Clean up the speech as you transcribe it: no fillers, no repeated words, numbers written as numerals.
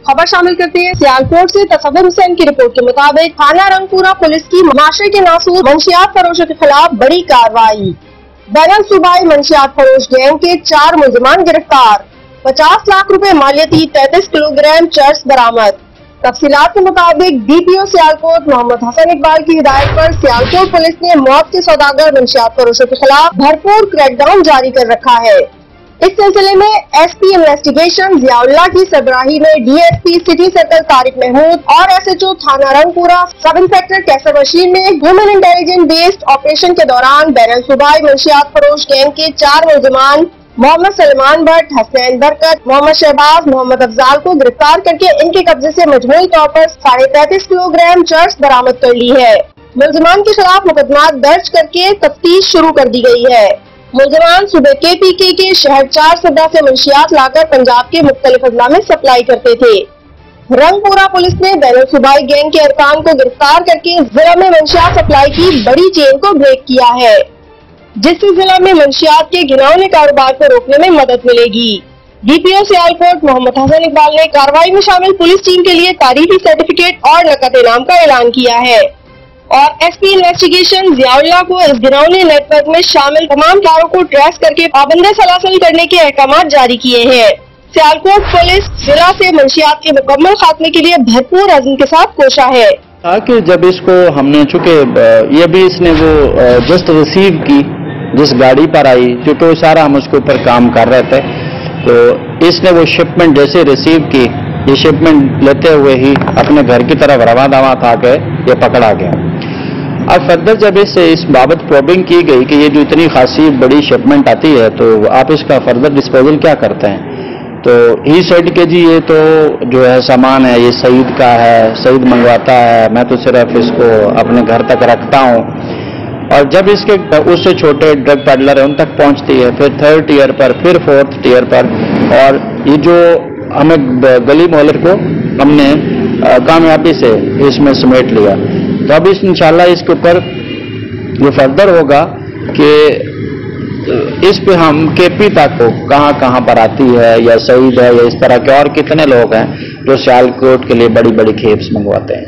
खबर शामिल करते हैं सियालकोट से। तसव्वुर हुसैन की रिपोर्ट के मुताबिक थाना रंगपुरा पुलिस की माशरे के नासूर मंशियात फरोशों के खिलाफ बड़ी कार्रवाई। बैनुल सूबाई मंशियात फरोश गैंग के 4 मुलजमान गिरफ्तार। 50 लाख रुपए मालियती 33 किलोग्राम चर्स बरामद। तफसीलात के मुताबिक DPO सियालकोट मोहम्मद हसन इकबाल की हिदायत पर सियालकोट पुलिस ने मौत के सौदागर मंशियात फरोशों के खिलाफ भरपूर क्रैकडाउन जारी कर रखा है। इस सिलसिले में SP इन्वेस्टिगेशन जियाउल्लाह की सरबराही में DSP city circle Tariq Mahmood और SHO थाना रंगपुरा सब इंस्पेक्टर कैसर बशीर ने ह्यूमन इंटेलिजेंस बेस्ड ऑपरेशन के दौरान बैनुल सूबाई मंशियात फरोश गैंग के 4 मुलजमान मोहम्मद सलमान भट्ट, हसनैन बरकत, मोहम्मद शहबाज, मोहम्मद अफजाल को गिरफ्तार करके इनके कब्जे से मजमूई तौर पर 33.5 किलोग्राम चर्स बरामद कर ली है। मुलजमान के खिलाफ मुकदमा दर्ज करके तफ्तीश शुरू कर दी गई है। मुलजमान सुबह KPK के शहर 4 सदा से मंशियात लाकर पंजाब के मुख्तलिफ अजला में सप्लाई करते थे। रंगपुरा पुलिस ने बैनुल सूबाई गैंग के अरकान को गिरफ्तार करके जिला में मंशियात सप्लाई की बड़ी चेन को ब्रेक किया है, जिससे जिला में मंशियात के घिनौने कारोबार को रोकने में मदद मिलेगी। DPO सियालकोट मोहम्मद हसन इकबाल ने कार्रवाई में शामिल पुलिस टीम के लिए तारीफी सर्टिफिकेट और नकद इनाम का ऐलान किया है और SP इन्वेस्टिगेशन जियाउल्लाह को इस घिनौने नेटवर्क में शामिल तमाम कारों को ट्रेस करके पाबंदी सलासल करने के अहकाम जारी किए हैं। सियालकोट पुलिस जिला से मंशियात के मुकम्मल खात्मे के लिए भरपूर अज़्म के साथ कोशा है। कि जब इसको हमने चूंकि ये भी इसने वो जस्ट रिसीव की जिस गाड़ी पर आई, चूंकि सारा हम उसके ऊपर काम कर रहे थे, तो इसने वो शिपमेंट जैसे रिसीव की, ये शिपमेंट लेते हुए ही अपने घर की तरफ रवा दवा था के ये पकड़ा गया। अब फर्दर जब इससे इस बाबत प्रोबिंग की गई कि ये जो इतनी खासी बड़ी शिपमेंट आती है तो आप इसका फर्दर डिस्पोजल क्या करते हैं, तो ही सेड के जी ये तो जो है सामान है ये सईद का है, सईद मंगवाता है, मैं तो सिर्फ इसको अपने घर तक रखता हूँ। और जब इसके उससे छोटे ड्रग पैडलर है उन तक पहुँचती है, फिर 3rd टियर पर, फिर 4th टियर पर, और ये जो हमें गली मोहल्ले को हमने कामयाबी से इसमें समेट लिया। तो अब इंशाल्लाह इसके ऊपर ये फर्दर होगा कि इस पे हम KP तक को कहाँ पर आती है या सईद है या इस तरह के और कितने लोग हैं जो सियालकोट के लिए बड़ी बड़ी खेप्स मंगवाते हैं।